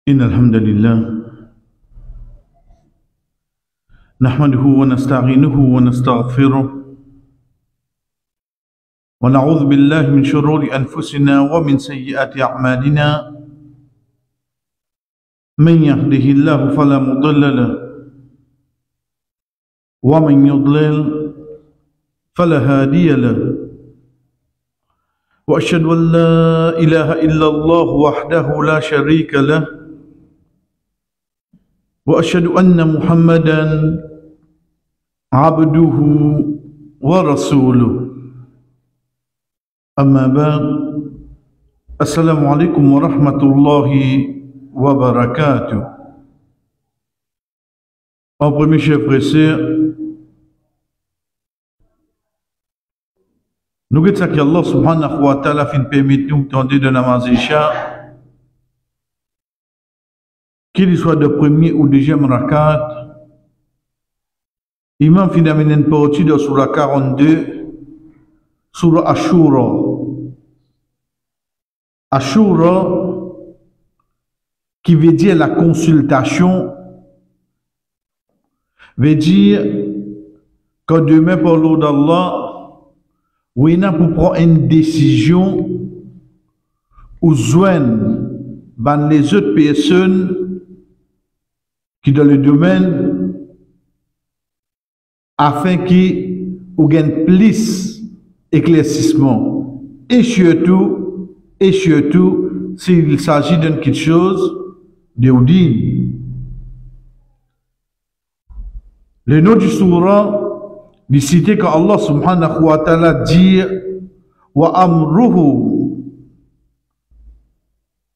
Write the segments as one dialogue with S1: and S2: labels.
S1: إن الحمد لله نحمده ونستعينه ونستغفره ونعوذ بالله من شرور أنفسنا ومن سيئات أعمالنا من يهده الله فلا مضل له ومن يضلل فلا هادي له وأشهد أن لا إله إلا الله وحده لا شريك له وأشهد أن محمدا عبده ورسوله أما بعد السلام عليكم ورحمة الله وبركاته. En premier, chers frères et sœurs, nous disons que Allah subhanahu wa ta'ala fin permet nous tenter de namaz Isha, qu'il soit de premier ou deuxième rakat. Imam fin amène une partie de Surah 42, Surah Ashura. Ashura, qui veut dire la consultation, veut dire que demain par l'eau d'Allah, où il y a pour prendre une décision ou joindre les autres personnes qui dans le domaine afin qu'ils gagnent plus éclaircissement. Et surtout, s'il s'agit d'une quelque chose de Oudine. Le nom du surah, il cite que Allah subhanahu wa ta'ala dit wa amruhu,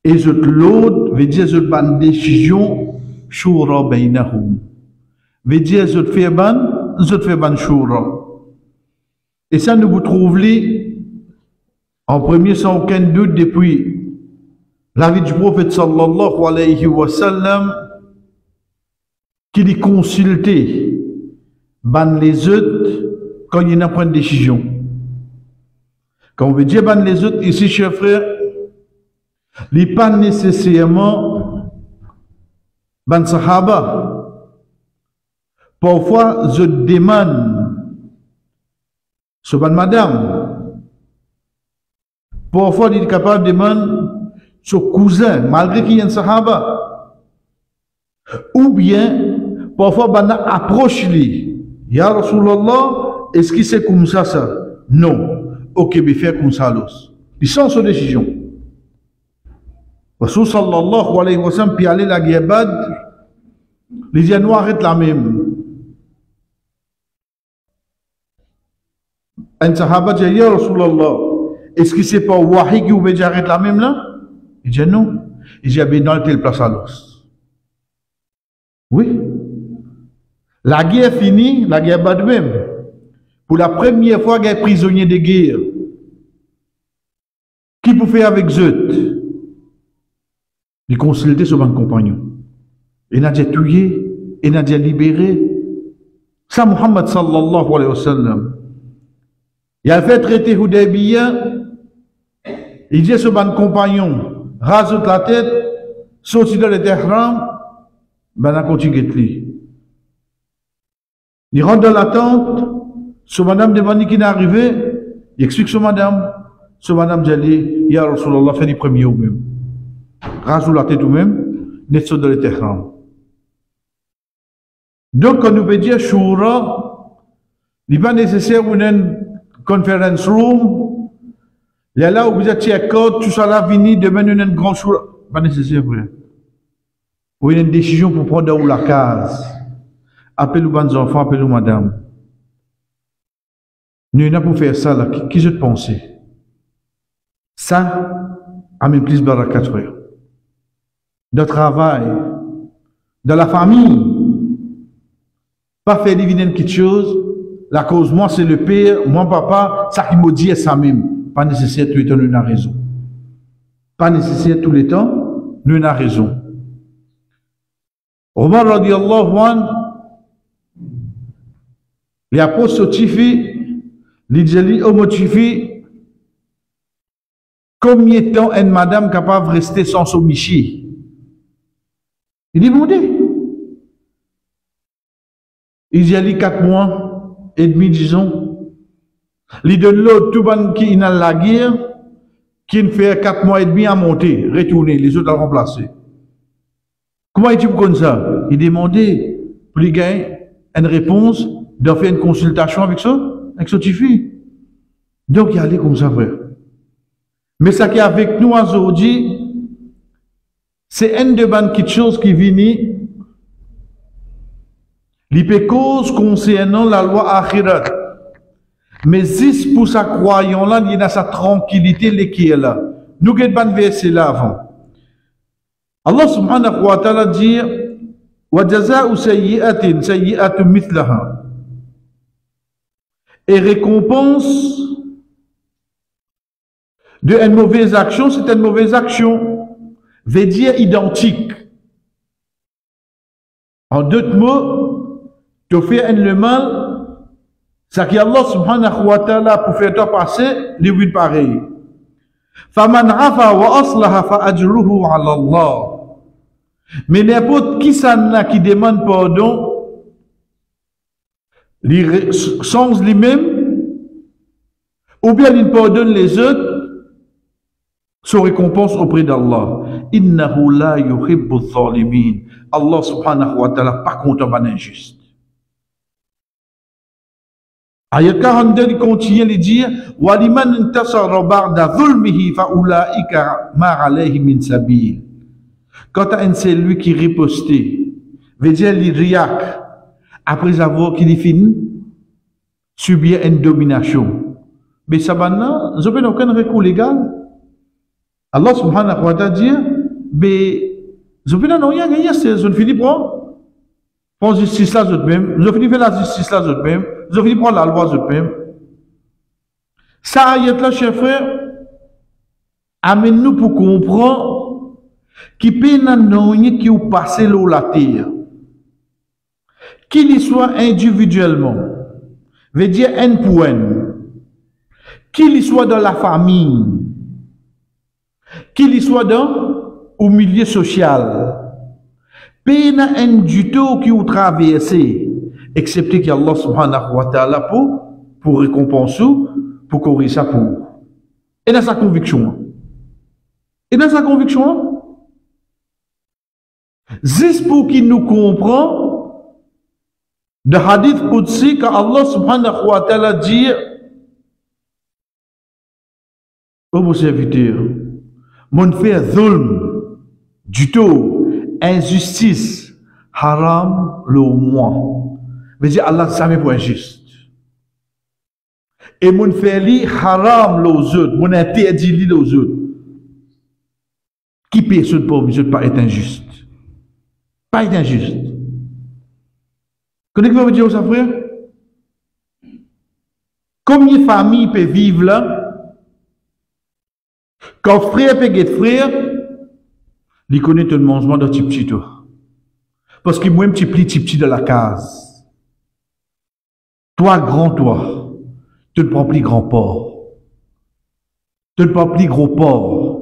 S1: et l'autre veut dire cette bonne décision shura bainahum, veut dire cette fait ban shura. Et ça nous vous trouvez en premier sans aucun doute depuis la vie du prophète sallallahu alayhi wa sallam, qu'il est consulté ban les autres quand il y a une prendre décision. Quand on veut dire ban les autres ici, chers frères, il n'est pas nécessairement ban sahaba. Parfois, je demande ce ban madame. Parfois, il est capable de demander son cousin, malgré qu'il y ait un sahaba. Ou bien, parfois, ban approche lui. Ya Rasulallah, est-ce que c'est comme ça, ça? Non. Ok, mais faire comme ça, l'os. Ils sont sur décision. Rasul sallallahu alayhi wa sallam, puis aller la guerre Badr, les Yanois arrêtent la même. Un sahaba dit, Ya Rasulallah, est-ce que c'est pas Wahi qui oublie d'arrêter la même là? Il dit non. Il dit, ben dans telle place à l'os. Oui. La guerre finie, la guerre Badr même. Pour la première fois, il y a des prisonniers de guerre. Qui peut faire avec eux? Il consultait sur mon compagnon. Il n'a dit tué, il n'a dit libéré. Ça, Muhammad sallallahu alayhi wa sallam. Il a fait traiter Hudaybiyah. Il dit sur mon compagnon, rasoute la tête, sorti dans le Tehran, ben on continue de lui. Il rentre dans la tente, ce madame demande qui est arrivé, il explique ce madame dit, Ya Rasulallah, fait les premiers ou même. Rasoute la tête ou même, n'est pas dans le Tehran. Donc, quand nous veut dire Shura, il n'est pas nécessaire une conférence room, il y a là où vous êtes code, tout ça là, vini, demain, une grande Shura. Pas nécessaire, frère. Ou une décision pour prendre dans la case. Appelez-vous les enfants, appelez-vous madame. Nous n'avons pas pour faire ça là. Qui je te pensais? Ça, a même plus barakat, frère. De travail, de la famille. Pas faire diviner quelque chose. La cause, moi, c'est le père, moi, papa, ça qui me dit, ça même. Pas nécessaire tout le temps, nous avons raison. Pas nécessaire tout le temps, nous avons raison. Omar radiallahu anhu, les apôtres Tifi, les djeli homo Tifi, combien de temps est une madame capable de rester sans son michi? Il demandait. Il y a 4 mois et demi, disons. Il donne l'autre, tout le monde qui est dans la guerre, qui fait 4 mois et demi à monter, retourner, les autres à remplacer. Comment est-il comme ça? Il demandait, pour lui gagner une réponse, de faire une consultation avec ça fille. Donc, il allait comme ça, frère. Mais ça qui est avec nous aujourd'hui, c'est une de bonnes choses qui vient, les causes concernant la loi akhirat. Mais 10 pour sa croyant là, il y a sa tranquillité qui est là. Nous avons pas verset là avant. Allah subhanahu wa ta'ala dit wa jaza'u sayyi'atin sayyi'atu mithlaha. Et récompense de une mauvaise action, c'est une mauvaise action. Veut dire identique. En d'autres mots, tu fais le mal, c'est qu'Allah subhanahu wa ta'ala pour faire toi passer, les 8 pareils. فَمَنْ عَفَى وَأَصْلَحَ فَأَجْرُهُ عَلَى اللَّهِ. Mais n'importe qui s'en qui demande pardon, sans lui-même, ou bien il pardonne les autres, son récompense auprès d'Allah. Innahu la yuhibbu adh-dhalimin. Allah subhanahu wa ta'ala pas content d'un injuste. Ayat 42, il continue de dire Waliman intasara ba'da dhulmihi fa ulaika ma alayhi min sabil. Quant à un celui qui ripostait, veut dire il riak après avoir qu'il finit subir une domination. Mais ça maintenant, je n'ai aucun recours légal. Allah subhanahu wa ta'ala dit mais je n'ai rien gagné, je ne finis pas. Prends la justice là, même. Je finis faire la justice là, même. Je finis prendre la loi, même. Ça, ayat là, chers frères, amène-nous pour comprendre qui peut nous qui ou passer l'eau la terre. Qu'il y soit individuellement, veut dire un pour un. Qu'il y soit dans la famille, qu'il y soit dans au milieu social. Peine un du tout qui ou traversé, excepté qu'Allah subhanahu wa ta'ala pour récompenser, pour corriger ça pour. Et dans sa conviction. Et dans sa conviction, juste pour qu'il nous comprend, de hadith Qudsi, quand Allah subhanahu wa ta'ala dit, ô mon serviteur, mon frère zulm, du tout, injustice, haram, le moi. Veut dire Allah ça pour injuste. Et mon fait li haram aux autres, mon interdit li aux autres. Qui peut ce pour pas être injuste? Pas être injuste. Connaissez-vous me dire ça, frère? Combien de familles peuvent vivre là? Quand frère peut être frère, il connaît tout le mangement de petit tout. Parce que moi, petit de la case. Toi, grand toi, tu ne prends plus grand porc. Tu ne prends plus gros porc.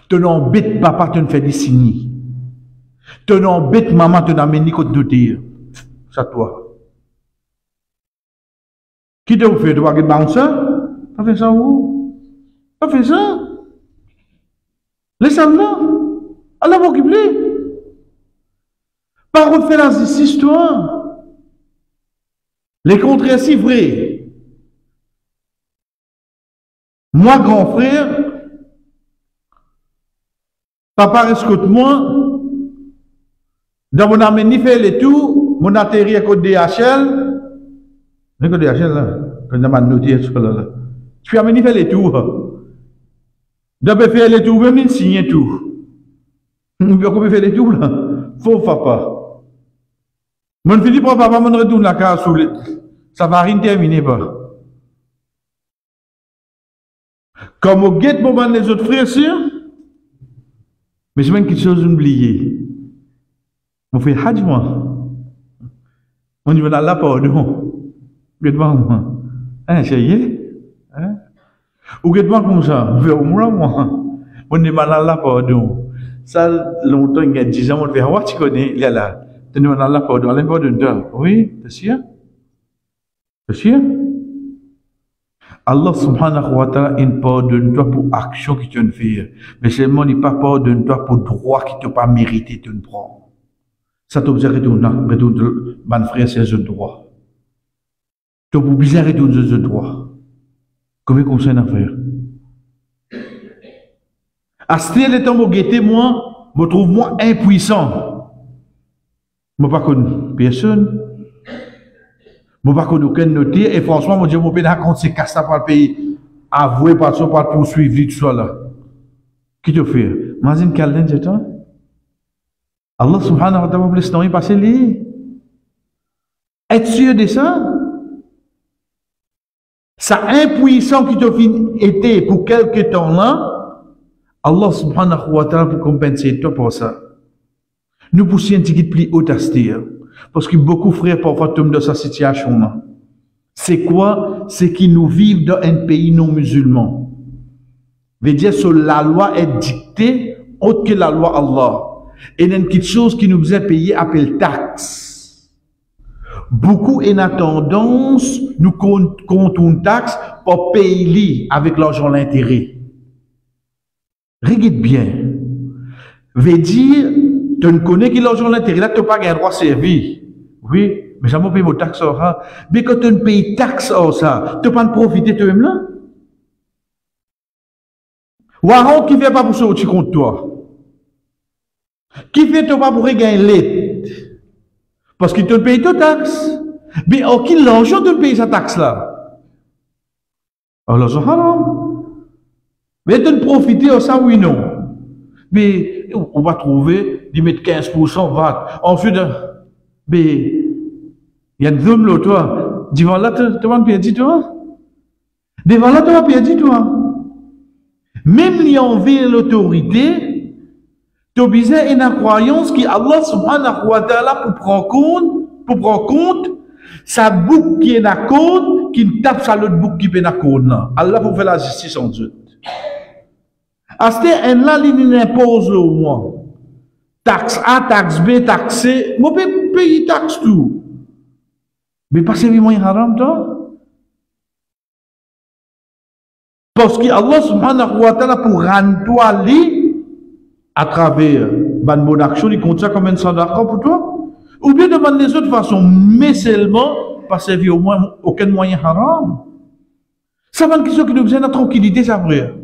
S1: Tu n'embêtes papa, tu ne fais des signes. Tu n'embêtes maman, tu n'amènes ni côté de dire. Ça toi. Qui te fait? Tu vas faire ça? Tu fait ça où? Tu fait ça? Laisse-le là. Allah va occuper. Pas refaire la histoire. Les contraires si vrais. Moi, grand frère, papa rescoute moi, dans mon armée, ni fait les tours, mon atterri à côté DHL, le côté DHL là, quand on a noté ça là. Tu as mené faire les tours. D'abord faire les tours, même signer tout. On peut faire les tours là. Faut papa. Mon Philippe, papa, mon retourne la case sous les. Ça va rien terminer pas. Comme au guette pour les autres frères sûrs, mais c'est même quelque chose d'oublié. On fait hajj moi. On y va là pardon. Guette moi. Hein, chérie? Hein? Ou guette moi comme ça. On fait umrah moi. On y va là pardon. Ça, longtemps, il y a 10 ans, on fait, ah, tu connais, il est là. Tu nous Allah pardon, Allah pardonne. Oui, t'es sûr? T'es sûr? Allah subhanahu wa ta'ala, il pardonne-toi pour action que tu ne fais. Mais seulement, il pas pardonne-toi pour droit qui t'a pas mérité, tu ne prends. Ça t'observe retourne, mon frère, c'est un droit. Tu as bizarre retourne ce droit. Comment conseil à faire? À ce temps, le temps où j'étais, moi, me trouve moi impuissant. Je ne pas connu personne. Je ne pas connu aucun noté. Et franchement, mon Dieu, mon père, quand c'est casse par le pays, avoué par ça, par poursuivre, tout ça là. Qui te fait? Imagine quel c'est toi? Allah subhanahu wa ta'ala va laisser passer les. Être sûr de ça? Ça impuissant qui te était pour quelque temps là, Allah subhanahu wa ta'ala pour compenser toi pour ça. Nous poussons un petit peu plus haut à ce parce que beaucoup de frères parfois tombent dans cette situation là. C'est quoi? C'est qu'ils nous vivent dans un pays non musulman. Veut dire que la loi est dictée autre que la loi Allah. Et il y a quelque chose qui nous est payé appelle taxe. Beaucoup ont tendance nous comptent une taxe pour payer avec l'argent l'intérêt. Regarde bien. Veut dire, tu ne connais que l'argent l'intérêt, là, tu n'as pas un droit servir. Oui, mais jamais payer vos taxes. Mais quand tu ne payes taxes, ça, tu ne peux pas profiter de toi-même là. Ou qui ne fait pas pour sortir contre toi? Qui fait pas pour gagner l'aide? Parce qu'il te paye ta taxe. Mais qui l'argent de payer sa taxe là? Alors, c'est haram. Mais tu ne profites de ça, oui, non. Mais on va trouver, d'y mettre 15%, VAT. Ensuite, mais il y a deux là, toi. Devant là, tu vas perdre, toi. Devant là, tu vas perdre, toi. Même si on veut l'autorité, tu as besoin d'une croyance qui Allah subhanahu wa ta'ala pour prendre compte, sa boucle qui est dans compte, qui tape sur l'autre boucle qui est dans compte. Allah pour faire la justice en Dieu. À ce temps-là, il impose au moins. Taxe A, taxe B, taxe C, je peux payer taxe tout. Mais pas c'est moins haram, toi. Parce que Allah subhanahu wa ta'ala pour rendre toi à travers une bonne action, il compte ça comme un sadaqa pour toi. Ou bien de les autres façons, mais seulement pas servir au moins aucun moyen haram. Ça va une question qui nous besoin de tranquillité, ça vrai.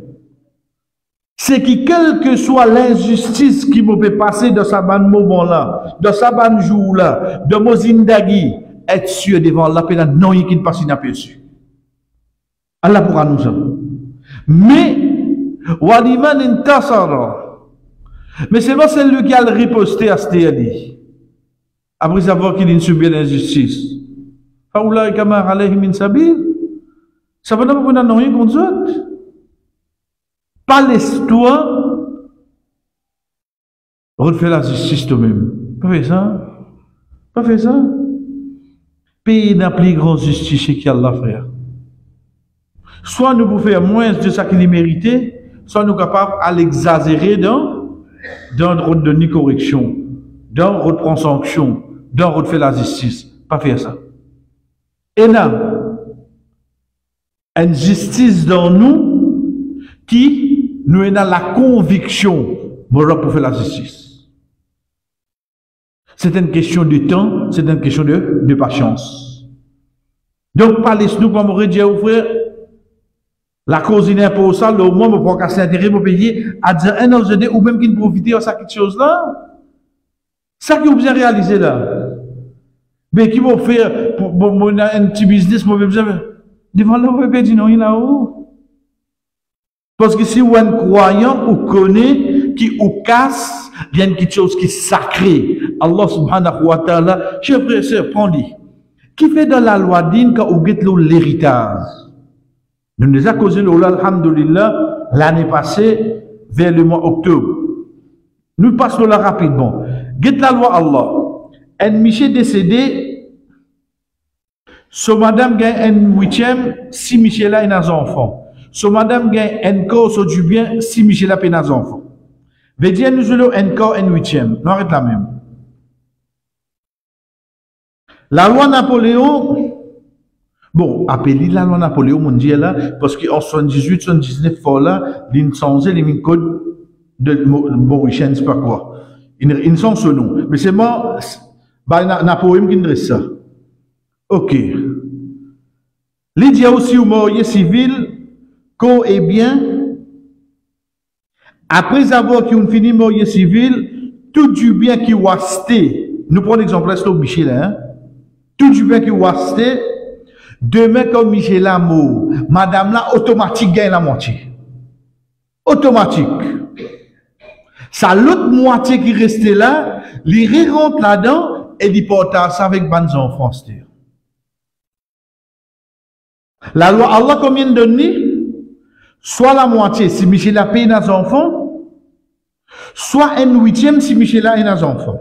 S1: C'est que quelle que soit l'injustice qui me peut passer dans ce moment-là, dans ce jour-là, de mon zindagi, être sûr devant la peine, non, il qui ne passe inaperçu. Allah pourra nous ça. Mais, waliman intasara. Mais c'est pas celui qui a riposté à ce dit. Après savoir qu'il a subi l'injustice. Faoula kamar alayhi min sabil. Ça va pas qu'on a rien contre eux. Pas l'histoire. Refais la justice toi-même. Pas fait ça. Pas fait ça. Pays n'a plus grande justice qu'Allah, frère. Soit nous pouvons faire moins de ce qu'il méritait, soit nous sommes capables à l'exagérer dans route de ni correction, dans route prendre sanction, dans route faire la justice. Pas faire ça. Et là, une justice dans nous qui nous est dans la conviction pour faire la justice. C'est une question de temps, c'est une question de patience. Donc, parlez-nous comme on aurait dit aux frères. La cause n'est pas ça, le moment me prend casser intérêt pour payer à dire un an ou même qui ne profite de ça quelque chose là. Ça qui vous bien réalisé là. Mais qui vont faire pour un petit business, moi besoin devant là vous dire non il là-haut. Parce que si vous êtes croyant ou connaît qui ou casse, il y a quelque chose qui est sacré. Allah subhanahu wa ta'ala, chers frères et sœurs, prends-le. Qui fait dans la loi d'Inde quand vous avez l'héritage? Nous nous avons causé alhamdoulilah l'année passée vers le mois octobre. Nous passons là rapidement. Get la loi Allah. Un Michel décédé, so madame gagne un huitième, si Michel a un enfant. So madame gagne un corps du bien, si Michel a un enfant. Veut dire nous allons encore un huitième. Non, arrête la même. La loi Napoléon, bon, appelez la loi Napoléon mondiale là, parce qu'en 78, 79, fois là, ils ont changé les codes de Mauricien, c'est pas quoi. Ils sont ce nom. Mais c'est moi, Napoléon qui dresse ça. Ok. Il dit aussi au marié civil, qu'on est bien, après avoir fini le marié civil, tout du bien qui va resté, nous prenons l'exemple là, c'est Michel, hein? Tout du bien qui va resté, demain comme Michel a mort, madame là, automatique gagne la moitié. Automatique. Ça, l'autre moitié qui restait là, il rentre là-dedans et il porte ça avec bonnes enfants. La loi Allah combien donne? Soit la moitié si Michel a payé nos enfants, soit un huitième si Michel a nos enfants.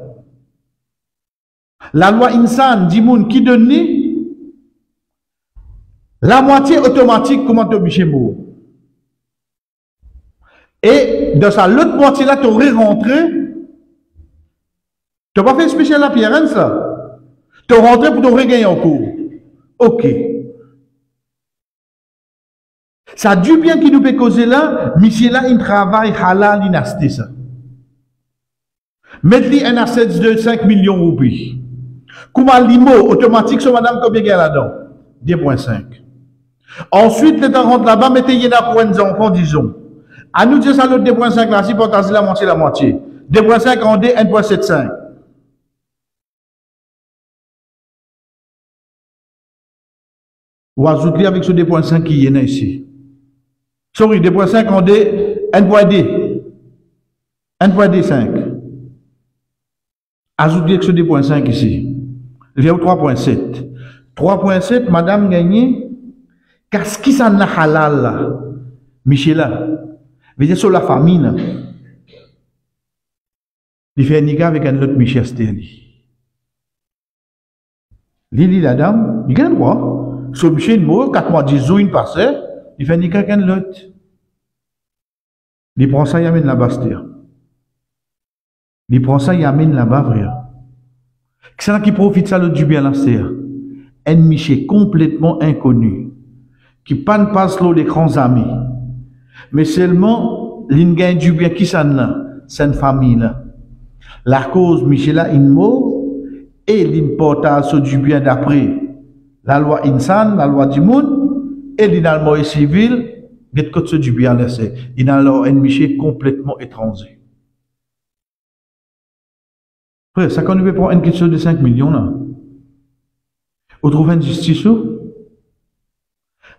S1: La loi Insan dit moun qui donne la moitié automatique comment tu Michel mort. Et dans ça, l'autre moitié là, tu aurais rentré. Tu n'as pas fait spécial la pierre, ça. Tu es rentré pour te regagner en cours. Ok. Ça du bien qui nous peut causer là, Michel là, il travaille halal, il a acheté ça. Mettez un asset de 5 millions de roupies. Comment l'IMO automatique sur madame, combien il y a là-dedans? 2,5. Ensuite, le temps rentre là-bas, mettez y pour un enfant, disons. À nous dire ça, l'autre 2,5 là, si pour la moitié. 2,5 en D, 1,75. Ou ajouter avec ce 2,5 qui est là ici. Sorry, 2,5 en D, 1,D. 1,D5. Ajoutez avec ce 2,5 ici. Il y a 3,7. 3,7, madame gagnée. Qu'est-ce qui s'en a halal là? Michela. Veut dire sur la famille. Il fait un niga avec un autre Michel Sterli. Lili la dame, il gagne droit. Sur Michel mort, 4 mois, 10 jours, il passe. Il fait un niga avec un autre. Il prend ça, il amène là-bas, il prend ça, il amène là-bas, vrai. C'est là qui profite ça, l'autre du bien là, c'est un Michel complètement inconnu, qui pas passe l'eau des grands amis. Mais seulement, l'ingénieur du bien qui s'en a, c'est une famille là. La cause, Michel a une mot, et l'importation du bien d'après la loi Insan, la loi du monde, et l'inalmo civil, get côté du bien laissé. Il a alors un Michel complètement étranger. Frère, ça qu'on veut prendre une question de 5 millions là. Vous trouvez une justice où?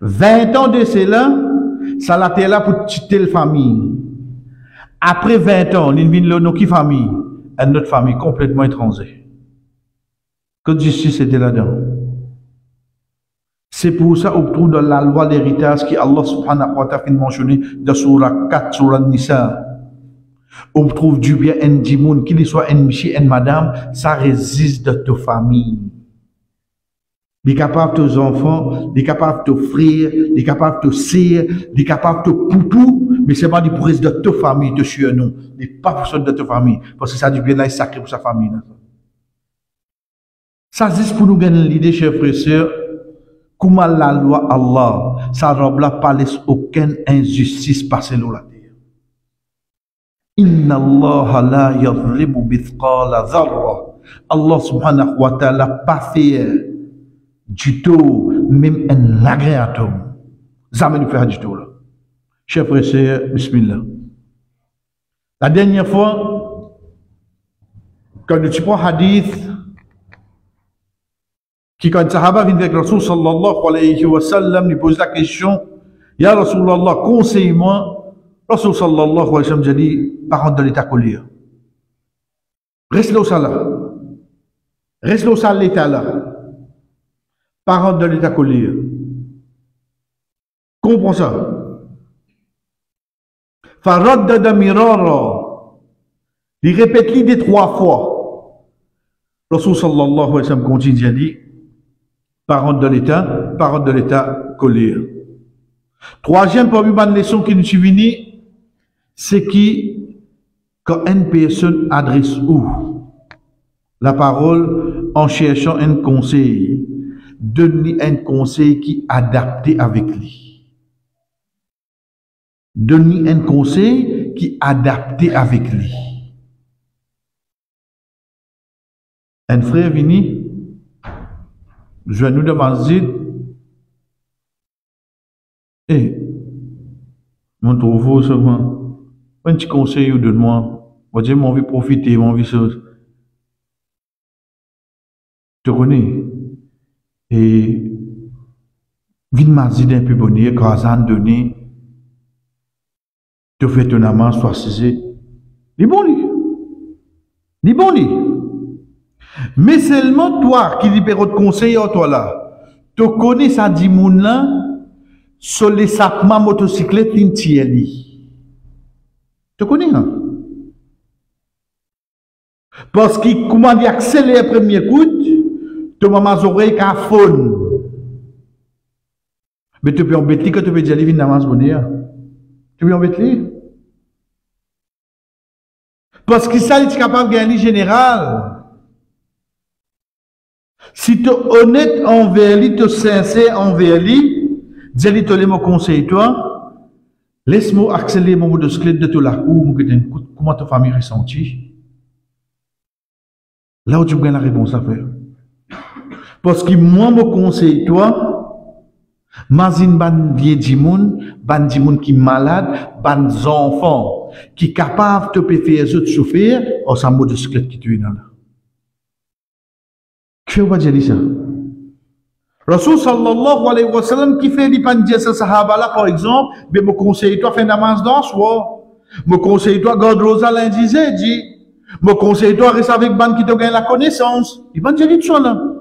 S1: 20 ans de cela, ça l'a été là pour quitter la famille. Après 20 ans, il vient de qui famille? Une autre famille complètement étrangère. Que justice était là-dedans? C'est pour ça qu'on trouve dans la loi d'héritage qui Allah subhanahu wa ta'ala mentionné dans Surah 4, Surah Nisa. On trouve du bien un dimoun, qu'il soit un monsieur, une madame, ça résiste de ta famille. Il est capable de tes enfants, il est capable de tes frères, il est capable de tes sœurs, il est capable de tes poupous, mais c'est pas du pour de ta famille, de sur nous. Il n'est pas pour de ta famille, parce que ça du bien là, il est sacré pour sa famille. Là. Ça juste pour nous gagner l'idée, chers frères et sœurs, comment la loi Allah, ça ne va pas laisser aucune injustice passer là. Inna Allah la yadribu bithqala dharra. Allah subhanahu wa ta'ala pas fait du tout, même un agréatum. Jamais nous faire du tout là. Chers frères et sœurs, bismillah. La dernière fois, quand tu prends hadith, qui quand Sahaba vient avec Rasul sallallahu alayhi wa sallam, lui pose la question, Ya Rasulallah, conseille-moi. Rasul sallallahu alayhi wa sallam dit, par de l'état collier. Reste là au salaire. Reste là au salaire l'état là. Par de l'état collier. Comprends ça. Faraddada mirara. Il répète l'idée 3 fois. Rasul sallallahu alayhi wa sallam continue à dire, par de l'état collier. Troisième parmi les leçons qui nous suivent, c'est qui quand une personne adresse où la parole en cherchant un conseil, donne un conseil qui est adapté avec lui. Donne un conseil qui est adapté avec lui. Un frère vini, je nous demande, mon trouve seulement, un petit conseil ou donne-moi, moi j'ai envie de profiter, mon envie de te connais. Et vite mazid un peu bonnet, grâce donné, te fait ton amant, soit cisé. Ni bon li. Ni bon li. Mais seulement toi qui libère de conseil à toi là, tu connais ça dit moun là, sur les sapements motocyclette l'intieli. Tu connais hein? Parce qu'il comment dit accélérer premier coup, tu maman oreille qu'à faune. Mais tu peux embêter que tu peux dire, vin d'avance bonheur. Tu peux embêter. Parce que ça, il est capable de gagner général. Si tu es honnête envers lui, tu es sincère envers lui, dis-lui, tu as mon conseil, toi, laisse-moi accélérer mon mot de squelette de tout la cour, comment ta famille ressentit. Là où tu gagnes la réponse à faire. Parce que moi, mon conseil, toi, Mazine ban vieux dimoun, ban dimoun qui malade, ban enfants qui capable de faire les autres souffrir, ou ça mot de squelette qui tue dans là. Que va dire ça? Rasul sallallahu alayhi wa sallam qui fait les pandiers ce sahaba là par exemple, mais me conseille toi faire namaz dans soir, me conseille toi garde rosa lundi dit, me conseille toi rester avec ban qui te gagne la connaissance. Il va dire tout ça là.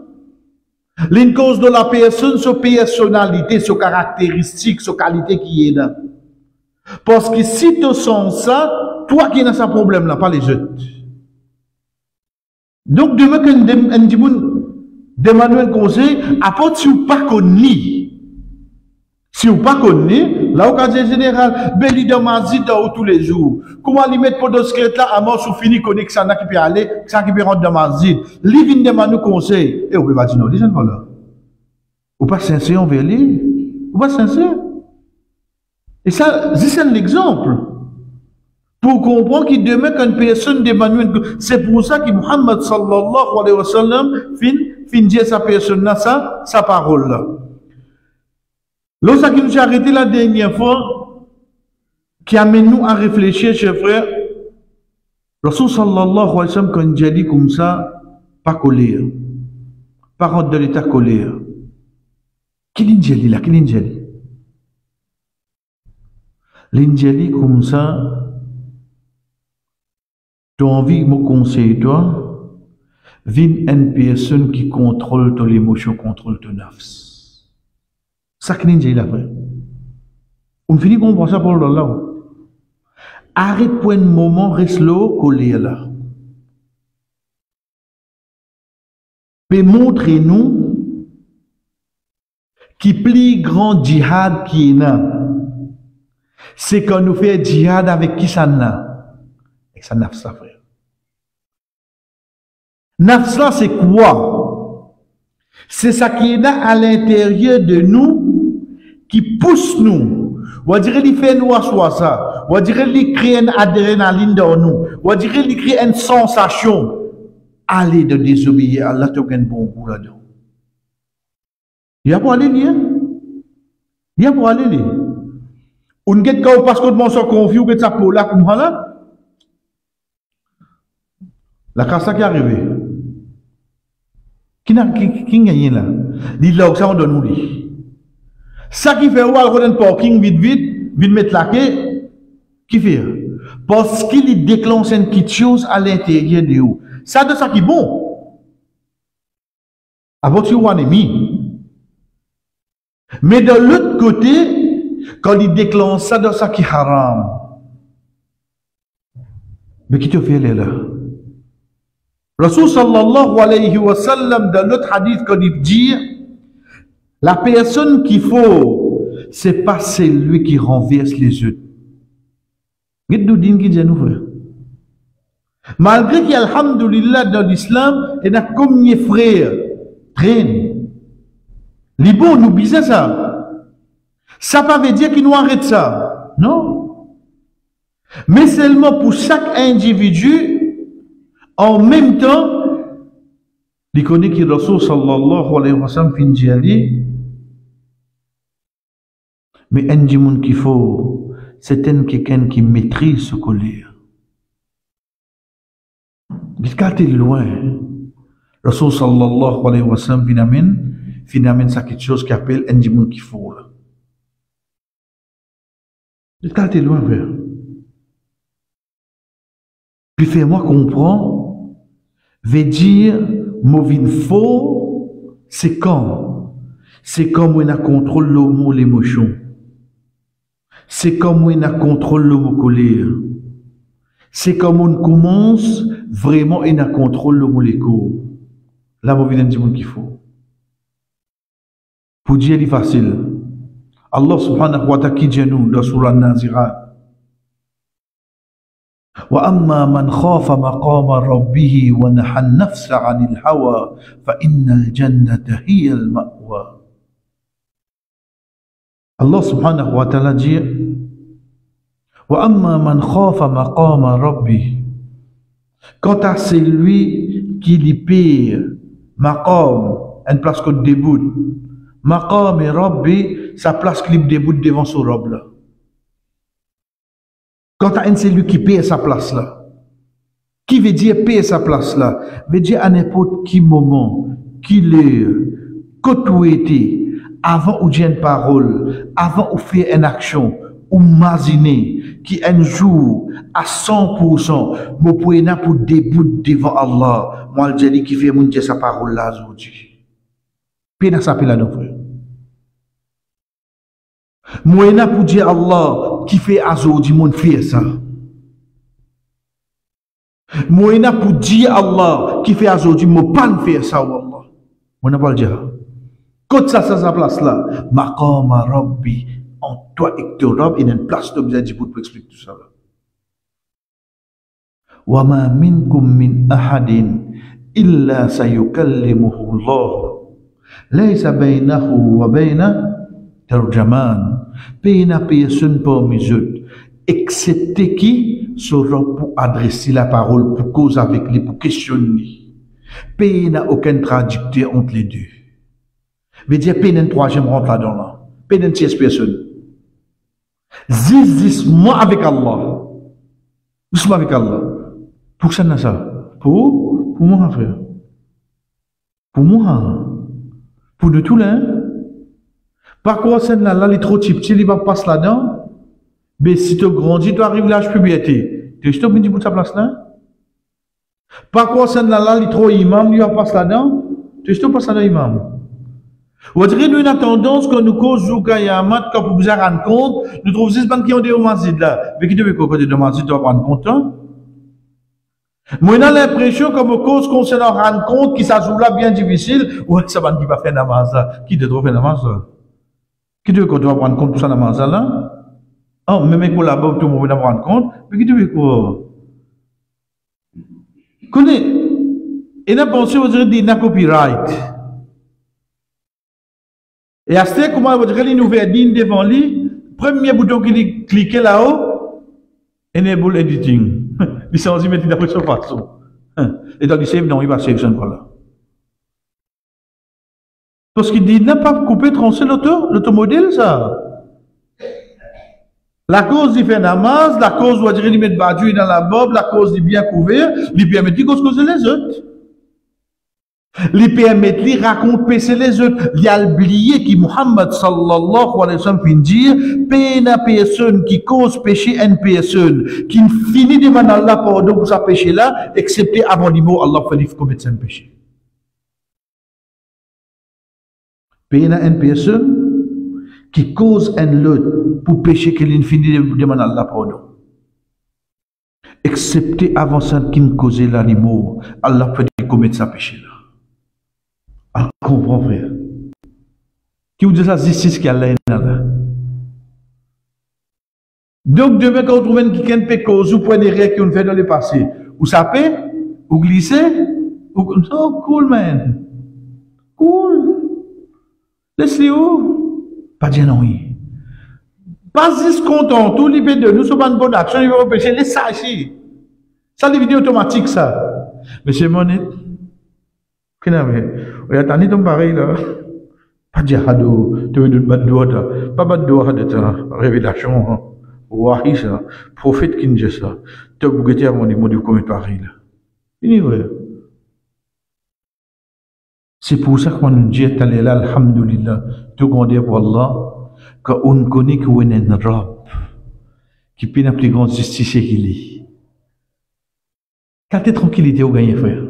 S1: L'une cause de la personne, sa personnalité, sa caractéristique, sa qualité qui est là. Parce que si tu sens ça, toi qui as ce problème-là, pas les autres. Donc, demain, quand demande un conseil, apporte si vous pas connu. Si vous pas connu, là, au cas général, ben, il demande tous les jours. Comment lui mettre pour le squelette là, à mort, sous fini, connaît que ça qui peut aller, que ça qui peut rentrer dans ma zid. Lui vient demander un conseil. Et vous pouvez pas dire non, les gens voilà. Vous pas sincère envers lui. Vous pas sincère. Et ça, c'est l'exemple. Pour comprendre qu'il demain, quand une personne demande, c'est pour ça que Muhammad sallallahu alayhi wa sallam fin dire sa personne là, sa parole là. Lorsqu'il nous a arrêté la dernière fois, qui amène nous à réfléchir, chers frères, Rasul sallallahu alayhi wa sallam, quand il a dit comme ça, pas colère, pas rentrer de l'état colère. Qui l'injali là, qui l'injali? L'injali comme ça, tu as envie de me conseiller, toi, viens une personne qui contrôle ton émotion, contrôle ton nafs. Ça qui n'est pas vrai. On finit qu'on voit ça pour là. Arrête pour un moment, reste là, collé là. Mais montrez-nous qui plus grand djihad qui est là. C'est quand nous faisons djihad avec qui ça n'a. Avec sa nafs, frère. Nafs, c'est quoi? C'est ça qui est là à l'intérieur de nous qui pousse nous. On dirait qu'il fait nous asseoir ça. On dirait qu'il crée une adrénaline dans nous. On dirait qu'il crée une sensation. Aller de désobéir à Allah, tu as un bon goût là-dedans. Il y a pour aller lire. Il y a pour aller lire. On get quand parce que mon so confié ou que ça pour là comme là. La casse qui est arrivée. Qui gagne là? Il là où ça on donne nous. Ça qui fait ou alors parking vite mettre la quai, qui fait? Parce qu'il déclenche une petite chose à l'intérieur de vous. Ça de ça qui est bon. Avant tu vois un ennemi. Mais de l'autre côté, quand il déclenche ça de ça qui est haram. Mais qui te fait là? Rasul sallallahu alayhi wa sallam, dans l'autre hadith, quand il dit, la personne qu'il faut, c'est pas celui qui renverse les autres. Qu'est-ce que nous dit, frère? Malgré qu'il y a, alhamdoulilah, dans l'islam, il y a comme les frères, traînent. Les bons, nous bisons ça. Ça ne veut dire qu'ils nous arrêtent ça. Non. Mais seulement pour chaque individu, en même temps, il connaît que Rasul sallallahu alayhi wa sallam fin d'y mais un monde qu'il faut, c'est quelqu'un qui maîtrise ce colère. Quand il est loin, Rasul sallallahu alayhi wa sallam finalement c'est quelque chose qui appelle un monde qu'il faut. Quand il est loin, frère. Puis fais-moi comprendre, veut dire, mauvais faux, c'est quand? C'est comme on a contrôle l'émotion. C'est comme on a contrôle le colère. C'est comme on commence vraiment on a contrôle le l'écho. Là, mauvais d'un monde qu'il faut. Pour dire c'est facile. Allah subhanahu wa ta'ala qui dit nous dans Surah Nazirat. وأما من خاف مقام ربه ونهى النفس عن الهوى فإن الجنة هي المأوى. Allah subhanahu wa ta'ala dit وأما من خاف مقام ربه. Quant à celui qui lui paye maqam, une place qu'on déboute, maqam et rabbi, sa place qu'il déboute devant son robe là. Quant à un celui qui paye sa place là, qui veut dire payer sa place là, veut dire à n'importe quel moment, qu'il est, quand été, avant ou dire une parole, avant ou faire une action, ou imaginer, qui un jour, à 100%, vous pouvez n'a pour début devant Allah, moi le dis qui fait mon dire sa parole là aujourd'hui. Puis n'a s'appelle là, frère. Moi n'a pour dire Allah, qui fait aujourd'hui mon fait ça. Moi n'a pour dire Allah, qui fait aujourd'hui mon pas faire ça, wallah. Moi n'a pas le dire. Quand ça, sa place là, maqama rabbi, en toi et ton robe, il y a une place de besoin pour expliquer tout ça. Wa ma minkum min ahadin illa sayukallimuhu Allah. Laysa baynahu wa bayna tarjaman. Payna personne parmi eux, excepté qui sera pour adresser la parole, pour cause avec lui, pour questionner. Pays n'a aucun traducteur entre les deux. Veut dire, pays n'a un troisième rentre là-dedans. Là. Pays n'a une tierce personne. Moi avec Allah. Moi avec Allah. Pour ça, n'a ça. Pour moi, frère. Pour moi. Pour nous tous, là. Par quoi, c'est là, il est trop petit, il va passer là-dedans. Mais si tu grandis, tu arrives à l'âge puberté. Tu es juste venu pour ta place là. Par quoi, c'est là, il est trop imam, il va passer là-dedans. Tu es juste passer là-dedans, imam. Vous direz, nous, une tendance que nous cause Zoukayamat, quand vous vous rendez compte, nous trouvons ces banques qui ont des mazid là. Mais qui devait côté de mazid, tu vas prendre compte, hein? Moi, j'ai l'impression que me cause qu'on se rend compte que ça joue là bien difficile, ou ça va qui va faire namaz là. Qui devrait faire namaz là? Qui devait qu'on doit prendre compte de ça namaz là? Oh, même pour là-bas, tout le monde va prendre compte, mais qui devait quoi? Connais, et n'a pensé, vous direz, il y a copyright. Et à ce moment, comment vous direz, il nous fait digne devant lui, premier bouton qu'il clique là-haut, enable editing. Il s'en dit, mais il a pris sa façon. Et dans le save, non, il va sélectionner par là. Parce qu'il dit, n'a pas coupé, tranché l'automodèle, ça. La cause il fait namaz, la cause où il met badou dans la bob, la cause il bien couvert, il permet de cause les autres. Il permet de raconter les autres. Il a oublié que Muhammad sallallahu alayhi wa sallam fin dire, peine à personne qui cause péché à une personne, qui finit de demander Allah pardon pour sa péché là, excepté avant les mots Allah fait commettre un péché. Peine à une personne qui cause un lot pour pécher qu'il finit de demander Allah pardon. Excepté avant ça qui ne causait l'animal, Allah fait commettre sa péché là. Ah, comprends, frère. Qui vous dit la justice qui a là? Donc, demain, quand vous trouvez quelqu'un qui cause, vous prenez rien qu'on fait dans le passé, Ou saper, ou glisser, ou... Non, cool, man. Cool. Laisse-les où? Pas dire non, oui. Pas discontent, tout libé de nous, c'est pas une bonne action, il va empêcher, laisse ça ici. Ça, les vidéos automatiques, ça. Monsieur Monet, qu'est-ce que vous avez dit pareil, là? Pas dire hado, tu veux dire badouada, pas badouada de ta révélation, wahi ça, prophète qui dit ça, tu as bougeté à mon niveau du commun pareil, là. Fini, ouais. C'est pour ça qu'on nous dit, alhamdulillah, tout gondé pour Allah, qu'on connaît qu'on est un rab, qui peut la plus grande justice qu'il est. Quelle tranquillité ou gagner, frère?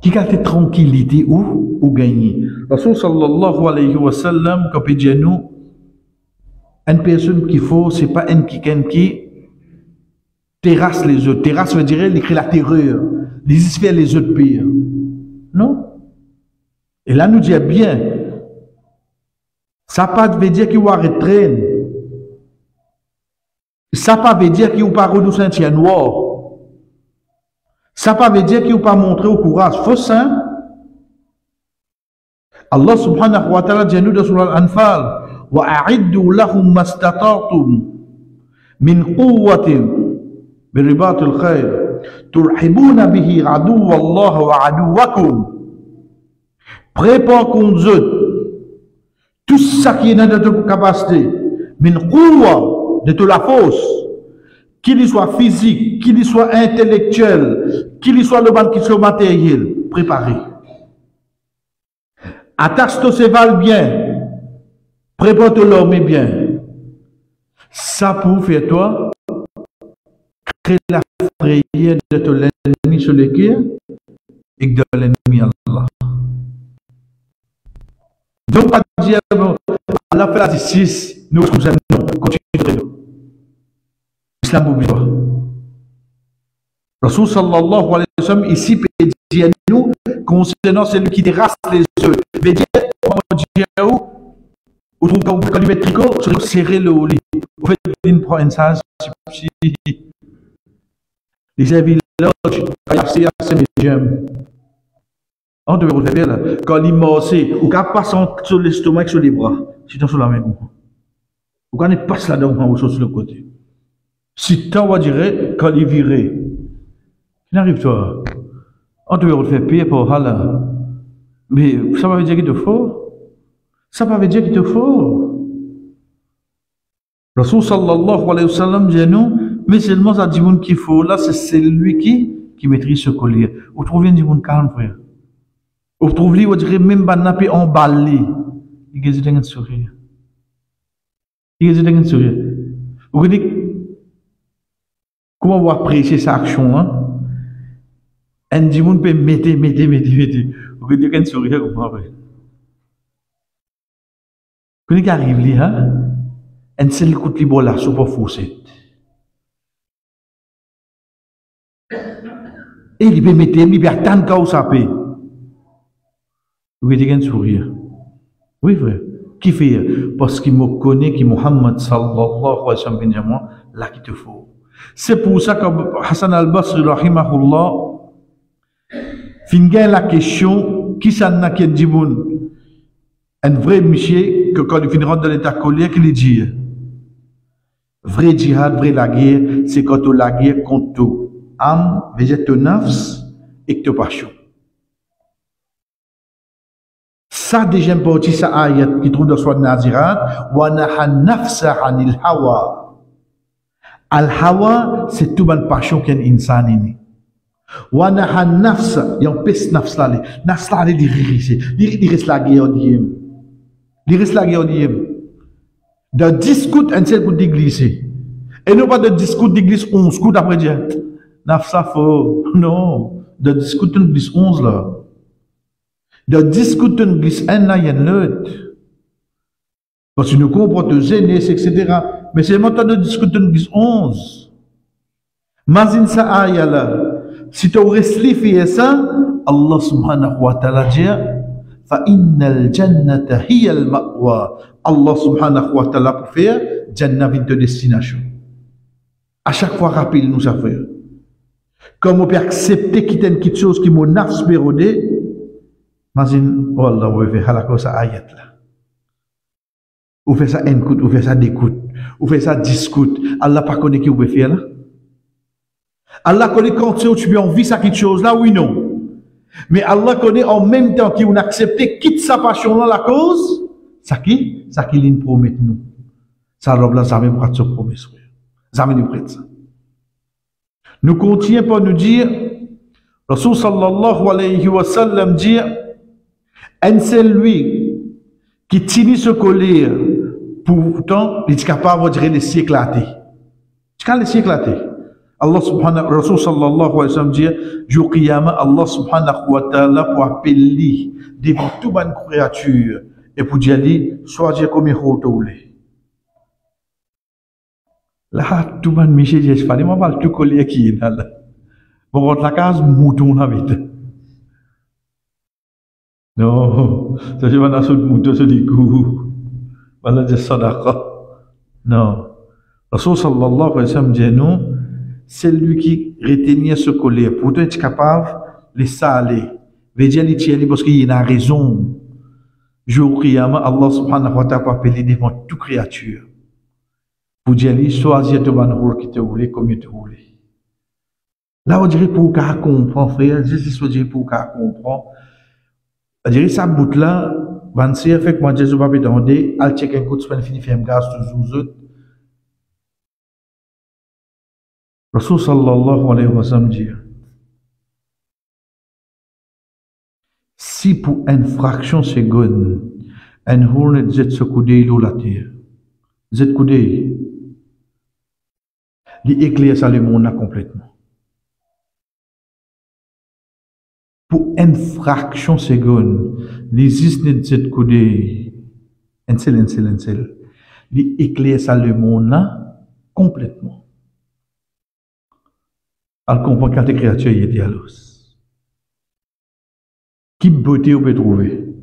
S1: Qui quelle tranquillité ou gagner? Rasul sallallahu alayhi wa sallam, quand il dit nous, une personne qu'il faut, c'est pas un qui terrasse les autres. Terrasse veut dire, il crée la terreur, il fait les autres pires. Non? Et là, nous dit bien, ça pas veut dire qu'il va arrêter. Ça pas veut dire qu'il va pas renoncer un tien noir. Ça pas veut dire qu'il va pas montrer au courage. Faut ça. Allah subhanahu wa ta'ala dit nous dans surah Al-Anfal, wa a'iddu lahum mastata'tum min quwwatin bi ribatil khayr turhibuna bihi aduwwa Allah wa aduwwakum. Prépare contre eux tout ça qui est dans notre capacité, min quwwa, de toute la force, qu'il soit physique, qu'il soit intellectuel, qu'il soit le ban, qu'il soit matériel, préparez. Attache ton cheval bien, prépare ton l'armée bien. Ça pour faire toi, créer la frayeur de ton ennemi sur le cœur et de l'ennemi Allah. Donc, pas dire, Allah fait la justice, nous sommes non, continue. Islam obligatoire. Rasul sallallahu alayhi wa sallam ici peut dire nous concernant celui qui terrasse les œufs. Veut dire, on dit où trouve quand il met tricot, sur serrer le lit. Vous faites une prensage, si les avis là, c'est assez médium. On devait vous faire là, quand il morce, ou quand passe sur l'estomac sur les bras, si tu as sur la main, ou quand il passe là-dedans, ou sur le côté. Si tu vas dire, quand il virait, il arrive toi. On devait vous faire payer pour là. Mais ça veut dire qu'il te faut. Ça veut dire qu'il te faut. Rasul sallallahu alayhi wa sallam dit nous, mais seulement ça dit qu'il faut, là c'est celui qui maîtrise ce collier. Vous trouvez du monde calme, frère. Vous trouvez, vous direz même banapé emballé. Il y a des sourire. Il y a des sourire. Vous dites, comment vous appréciez cette action, hein? Un du monde peut mettre. Vous dites qu'il sourire, vous comprenez? Vous dites qu'il arrive là, hein? Un seul coup de libre là, sur pas forcer. Et il peut mettre, il peut attendre quand ça peut. Vous voyez un sourire. Oui, frère. Qui fait? Parce qu'il me connaît, qui Muhammad sallallahu alayhi wa sallam dit moi, là qu'il te faut. C'est pour ça que Hassan al-Basri, rahimahullah, finit la question, qui s'en a qui dit un vrai monsieur, que quand il finira dans l'état colère, qu'il dit, vrai djihad, vrai la guerre, c'est quand tu la guerre contre ton âme, ton nafs et ton passion. Ça, déjà, partie, ça ayat qui trouve dans Sourate Nazirat, wa nahan nafsa anil hawa. Al-hawa, c'est tout bonne passion qu'un insan est. Wa nahan nafsa, il y a un pes nafs là, nafs là, il reste la guerre, il reste la guerre, de 10 coups, un seul coup d'église. Et non pas de 10 coups d'église, 11 coups après dire, nafs ça faux. Non, de 10 coups d'église, 11 là. De 10 coups d'église, un là, il y a l'autre. Parce que nous comprenons de jeunesse, etc. Mais c'est maintenant de 10 coups d'église, 11. Mazine ça aïe là. Si tu restes fait ça, Allah subhanahu wa ta'ala dit, fa innal jannata hiya al-ma'wa. Allah subhanahu wa ta'ala pour faire Jannah de destination. À chaque fois, rappelle-nous ça, frère. Comme on peut accepter qu'il y a quelque chose qui m'a nafs pérodé, imagine, oh Allah, on fait la cosa ayat là. Ou fait ça écoute, ou fait ça d'écoute, ou fait ça discute. Allah pas connaît qui vous peut faire là. Allah connaît quand tu peux envie ça quelque chose là, oui, non. Mais Allah connaît en même temps qu'on accepte, quitte sa passion là, la cause, ça qui l'in promet nous. Ça robe là, ça même pas de se promesse. Ça me nous prête ça. Nous continuons par nous dire, Rasul sallallahu alayhi wa sallam dit, c'est lui qui tient ce collier, pourtant, il est capable de dire les siècles éclatés. Quand les siècles éclatés, Allah subhanahu wa Rasul sallallahu alayhi wa sallam dit, jour qiyamah, Allah subhanahu wa ta'ala pour appeler devant toute bonne créature et pour dire, soit dire comme il faut. Là, tout le monde me dit, je fallait m'avoir tout collier qui est là. Bon, contre la case, mouton là, vite. Non, ça je vais dans ce mouton, ce coup. Voilà, je sadaqa. Non. Rasul sallallahu alayhi wa sallam dit, non, c'est lui qui retenait ce collier. Pourtant, il est capable de laisser aller. Veut dire, il tient parce qu'il a raison. Jour qiyamah, Allah subhanahu wa ta'ala appelé devant toute créature. Pour dire, choisir de bonne qui te voulait comme il te voulait. Là, on dirait pour qu'à comprendre, frère, je dis pour qu'à comprendre. On dirait ça bout là, ben c'est fait que moi, Jésus va me demander, al check un coup de semaine fini, fait un gaz toujours. Rasul sallallahu alayhi wa sallam dit, si pour une fraction seconde, un hornet zet se coudé l'eau la terre, zet coudé, il éclaire ça le monde complètement. Pour une fraction seconde, l'existe de cette coudée, un seul, il éclaire ça le monde complètement. Alors comprend quand les créatures y étaient à l'os. Qui beauté on peut trouver?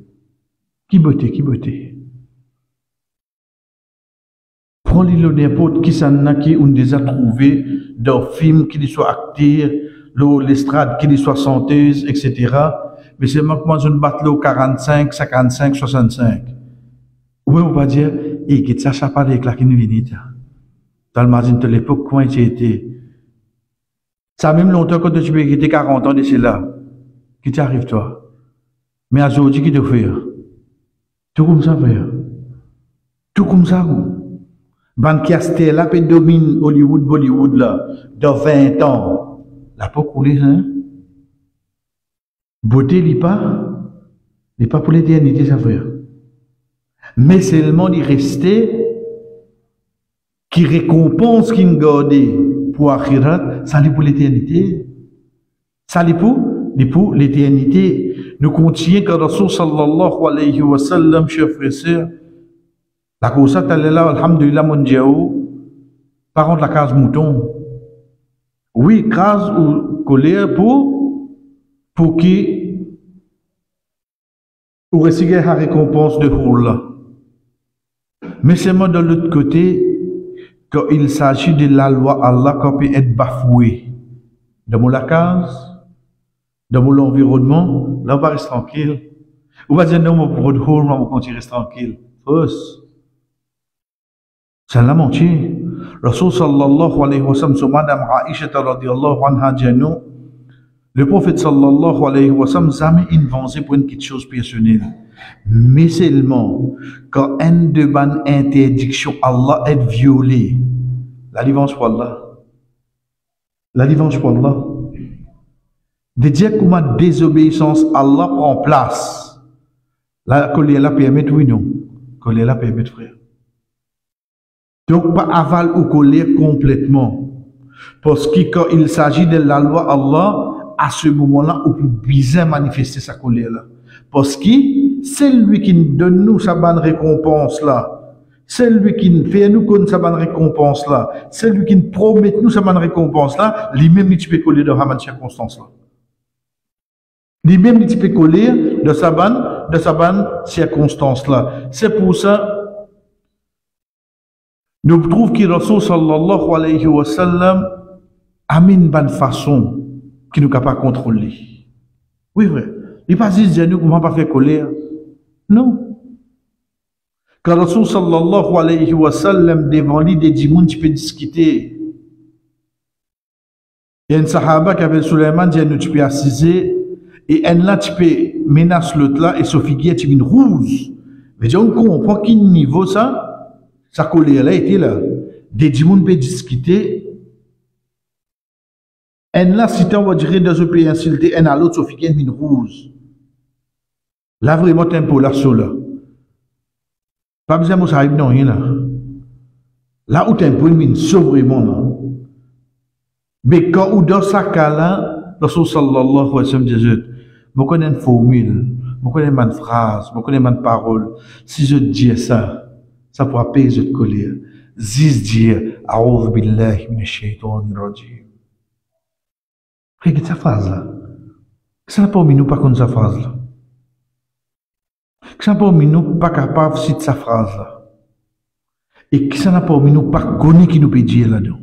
S1: Qui beauté? Prends n'importe qui s'en a qui on déjà trouvé dans film qui soit acteur, l'estrade qui soit chanteuse, etc. Mais c'est moi je batte le 45, 55, 65. Oui, on va dire, et qui ça parle avec la qui nous vient. Dans le magazine de l'époque, quand il était. Ça même longtemps quand tu peux quitter 40 ans de cela. Qui t'arrive toi? Mais aujourd'hui, qui te fait? Tout comme ça, frère. Tout comme ça. Ban qui a là, peut domine Hollywood, Bollywood, là, dans 20 ans. La pas coulé, hein? Beauté, il n'est pas pour l'éternité, ça, frère. Mais seulement, il restait qui récompense, qui nous garde pour Akhirat, ça l'est pour l'éternité. Ça l'est pour l'éternité. Nous continuons que Rasul sallallahu alayhi wa sallam, chers frères et sœurs, la cause ça, là, alhamdulillah, mon Dieu, par contre, la case mouton. Oui, case ou colère pour qui, pour recevoir la récompense de Houla. Mais seulement de l'autre côté, quand il s'agit de la loi Allah, qu'on peut être bafoué. Dans la case, dans mon environnement, là, on va rester tranquille. On va dire non, mon brode, on va continuer à rester tranquille. Fausse. C'est la menti. Rasul sallallahu alayhi wa sallam, sur Madame Aisha radiyallahu anha, dit nous, le prophète sallallahu alayhi wa sallam, jamais inventé pour une petite chose personnelle. Mais seulement, quand une de bonnes interdictions, Allah est violé. La défense pour Allah. La défense pour Allah. Veut dire comment désobéissance Allah prend place. La colère la permet, oui, non. Colère la permet, frère. Donc, pas aval ou colère complètement. Parce que quand il s'agit de la loi Allah, à ce moment-là, on peut bien manifester sa colère-là. Parce que c'est lui qui nous donne nous sa bonne récompense-là. C'est lui qui nous fait nous connaître sa bonne récompense-là. C'est lui qui nous promet nous sa bonne récompense-là. Lui-même, il peut coller dans la circonstance-là. Lui-même, il peut coller dans sa bonne circonstance-là. C'est pour ça nous trouvons que Rasul sallallahu alayhi wa sallam a mis une bonne façon qui nous capable contrôler. Oui, vrai. Il pas dit nous comment pas faire colère. Non. Quand Rasul sallallahu alayhi wa sallam devant lui des djimoun tu peux discuter. Il y a un sahaba qui avait Suleiman dit nous tu peux assiser et un là tu peux menacer l'autre là et ce figuier tu une rouge. Mais on comprend quel niveau ça sa colère là était là. Des djimoun peut discuter. Un là si tu on va dire dans un pays insulté un à l'autre ce figuier une rouge. Là, vraiment, t'es un peu là, là. Pas besoin de ça, non, rien là. Là où t'es un peu, une vraiment, là. Mais quand ou dans sa cas là, Rasul sallallahu alayhi wa sallam dit, vous connaissez une formule, vous connaissez une phrase, vous connaissez une parole. Si je dis ça, ça pourra payer cette colère. Ziz dire, A'udhu billahi minash shaitanir rajim. Regardez cette phrase là. Ça n'a pas mis nous pas contre cette phrase là. Ça n'a pas mis nous pas capable de citer sa phrase là. Et ça n'a pas mis nous pas connu qui nous peut dire là-dedans.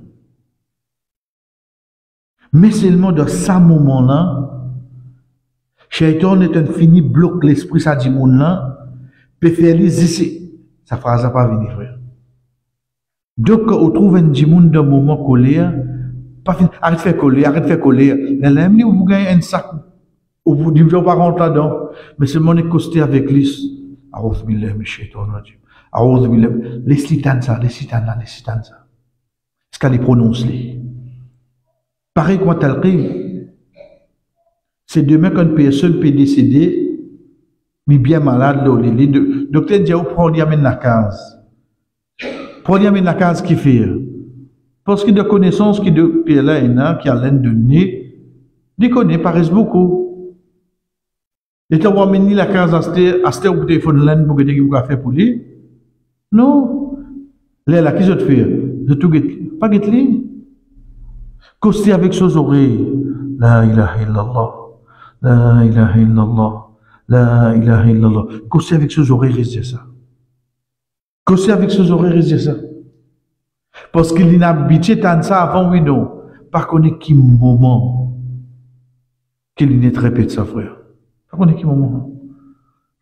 S1: Mais seulement dans ce moment-là, Shaitan est un fini bloc l'esprit ça dit mon là, peut faire les ici. Sa phrase n'a pas venu frère. Donc on trouve un djimoun d'un moment colère, pas fini, arrête de faire colère, arrête de faire colère. Là même vous gagnez un sac. Ou vous dites, pas rentrer là-dedans, mais c'est mon écosté avec lui. A'udhu billahi minash shaitanir rajim. A'udhu billahi. Laisse-les ça, laisse-les ça. Est-ce qu'elle les prononce les? Pareil quand elle c'est demain qu'une personne peut décéder, mais bien malade, le docteur dit, prends lui amène la case. Prends lui amène la case qui fait. Parce que de connaissances qui de là, qui a l'aine de nez, il connaît, paraissent beaucoup. Et tu vas amener la case à ce au téléphone là pour que tu aies fait pour lui. Non. Là, qui je te fais? Je te guette. Pas guette lui. Coster avec ses oreilles. La ilaha illallah. La ilaha illallah. La ilaha illallah. Coster avec ses oreilles, reste ça. Coster avec ses oreilles, reste ça. Parce qu'il n'a habitué tant ça avant, oui, non. Par contre, qui moment qu'il n'est très peu de sa frère. Par contre, qui moment.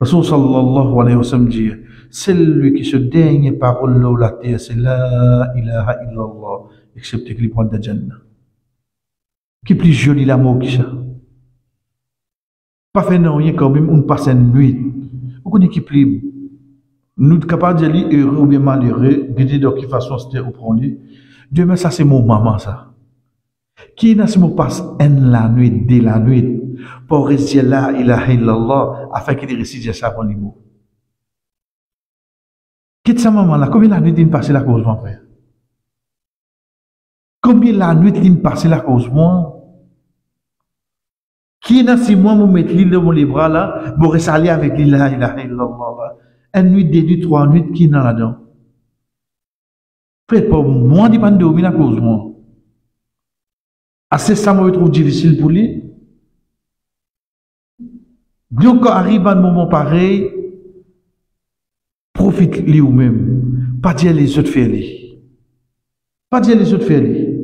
S1: Rasul sallallahu alayhi wa sallam dit, celui qui se dernière parole là la terre, c'est la ilaha illallah, excepté qu'il prend de Jannah. Qui plus joli l'amour que ça. Pas fait non, rien quand même, on passe une nuit. Vous connaissez qui plus. Nous sommes capables de dire heureux ou bien malheureux, de dire de quelle façon c'était au prendre. Demain, ça c'est mon maman, ça. Qui n'a pas passe la nuit, dès la nuit, pour réciter la ilaha illallah, afin qu'il récite ça pour les mots. Qui est sa maman là? Combien de nuit il passe la cause, mon frère? Combien de nuit il passe la cause, moi? Qui n'a si moi, me mettre l'île dans les bras là, me ressaler avec la ilaha illallah. Une nuit, deux nuits, trois nuits, qui n'a là-dedans? Frère, pour moi, il n'y a pas de dormir la cause, moi. Assez ça, me trouve difficile pour lui. Donc, quand arrive un moment pareil, profite-lui ou même. Pas dire les autres faire les. Pas dire les autres faire les.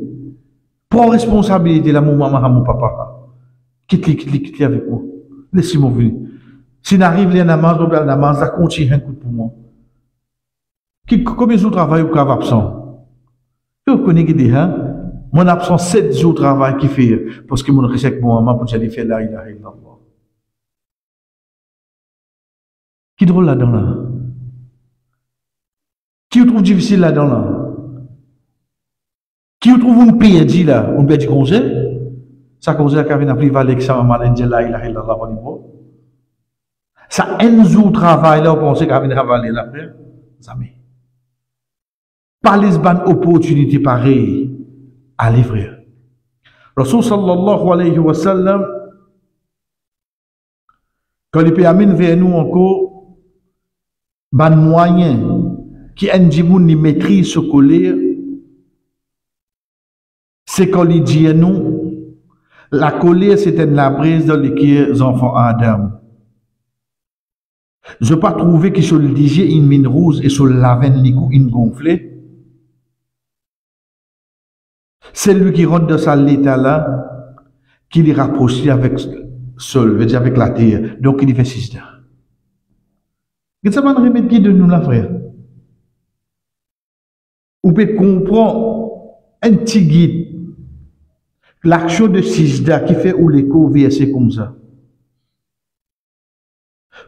S1: Prends responsabilité là, mon maman, mon papa. Quitte-les avec moi. Laissez-moi venir. Si n'arrive les namaz, le namaz, ça continue un coup pour moi. Combien de jours de travail vous avez absent? Je connais que déjà, mon absence 7 jours de travail qui fait, parce que mon recette mon maman pour aller faire la ilaha illallah. Qui drôle là-dedans là? Qui vous trouve difficile là-dedans là? Qui vous trouve un perdu là? Un perdu congé? Ça cause la cabine a pris valé ça maman dit la ilaha illallah au niveau. Ça un jour de travail là, on pense qu'il va avaler la frère. Jamais. Pas les bonnes opportunités pareilles. Allez frère. Rasul sallallahu alayhi wa sallam, quand il peut amener vers nous encore, ban moyen qui un djimoun ni maîtrise ce colère, c'est quand il dit à nous, la colère c'est une brise dans les enfants Adam. Je n'ai pas trouvé que sur le digé une mine rouge et sur la veine une gonflée. C'est lui qui rentre dans sa l'état là, qui les rapprochait avec sol, veut dire avec la terre. Donc il fait sijda. Qu'est-ce que ça va remettre de nous là, frère? Vous pouvez comprendre un petit guide. L'action de sijda qui fait ou l'écho verset comme ça.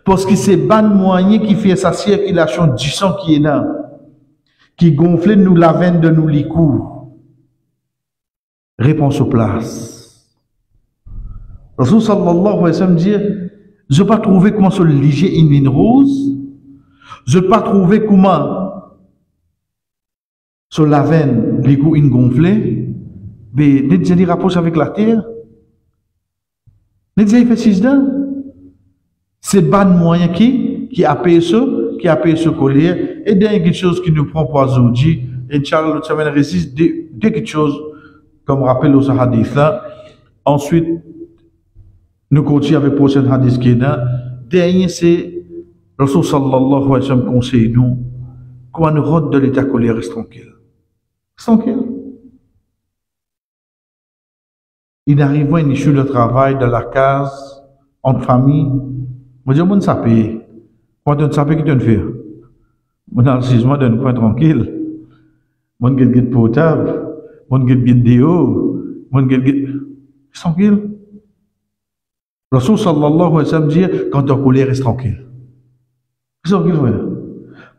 S1: Parce que c'est ban moyen qui fait sa circulation du sang qui est là, qui gonfle nous la veine de nous les coups. Réponse aux places. Rasul sallallahu alayhi wa sallam dit, je n'ai pas trouvé comment se liger une ligne rose, je n'ai pas trouvé comment sur la veine les coups une gonflée, mais n'est-ce pas rapproche avec la terre? N'est-ce pas fait sijda? C'est ban moyen qui a payé ce collier, et il y a quelque chose qui nous prend pour aujourd'hui. Inch'Allah, nous semaine résiste de quelque chose, comme rappel aux hadiths là. Ensuite, nous continuons avec le prochain hadith qui est là. Dernier, c'est Rasul sallallahu alayhi wa sallam conseille nous, quand nous rentrons de l'état collier, reste tranquille. Reste tranquille. Il arrive à une issue de travail, de la case, en famille. Je dis, on s'appelle. Quand on s'appelle, qu'est-ce qu'on fait? On a le jugement d'un coin tranquille. On a un portable. On a un vidéo. On a tranquille. Rasul sallallahu alayhi wa sallam dit, quand on colère, reste tranquille. Reste tranquille, frère.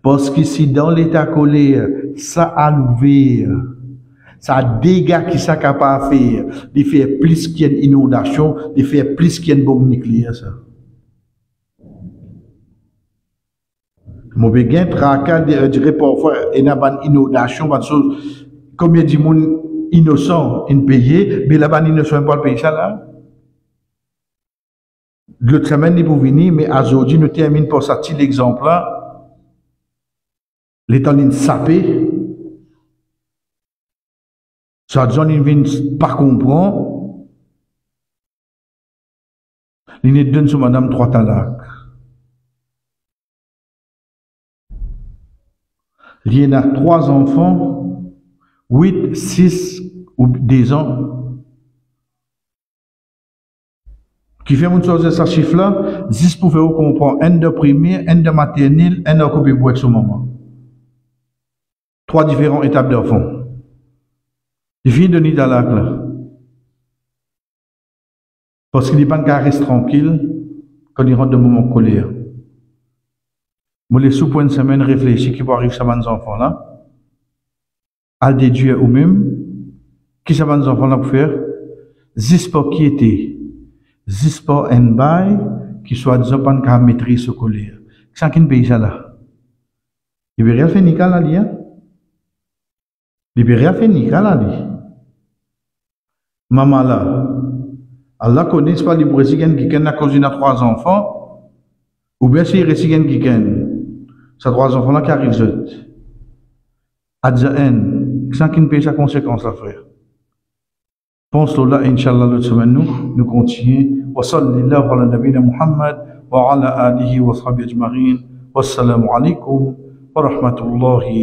S1: Parce que si dans l'état colère, ça a l'ouvert, ça a dégâts qui sont capables de faire, de faire plus qu'il y a une inondation, de faire plus qu'il y a une bombe nucléaire, ça. Mon béguin tracas dirait parfois il y a une inondation, combien de monde innocent in payé, mais là-bas innocent pas le pays ça là. L'autre semaine il pour venir, mais aujourd'hui nous termine pour ça petit exemple là. L'état in sapé. Ça zone il vient pas comprendre. Il ne donne sur madame 3 talacs. Il y en a 3 enfants, 8, 6 ou 10 ans, qui fait une chose de ce chiffre-là, 10 pour faire comprendre, un de primaire, un de maternelle, un de copier pour être ce moment. 3 différentes étapes d'enfants. Il vient de Nidalak là. Parce qu'il n'est pas qu'à rester tranquille quand il rentre de moment de colère. Moi, les sous pour une semaine réfléchir qui va arriver à mes enfants là, à déduire ou même, qui ça mes enfants là pour faire, zispa qui était, zispa en bail, qui soit disons pas qu'à maîtriser ce colère. C'est un pays là. Libéria fait nika là, li. Libéria fait nika là, li. Maman là, Allah connaît pas les Brésiliens qui ont causé 3 enfants, ou bien si les Brésiliens qui ont ces 3 enfants-là qui arrivent, Adjaen, sans qu'il ne paye sa conséquence, là, frère. Pense-le là, Inch'Allah, l'autre semaine, nous continuons. Wa sallallahu ala nabina Muhammad, wa ala alihi wa sahbihi ajma'in. Wassalamu alaikum wa rahmatullahi.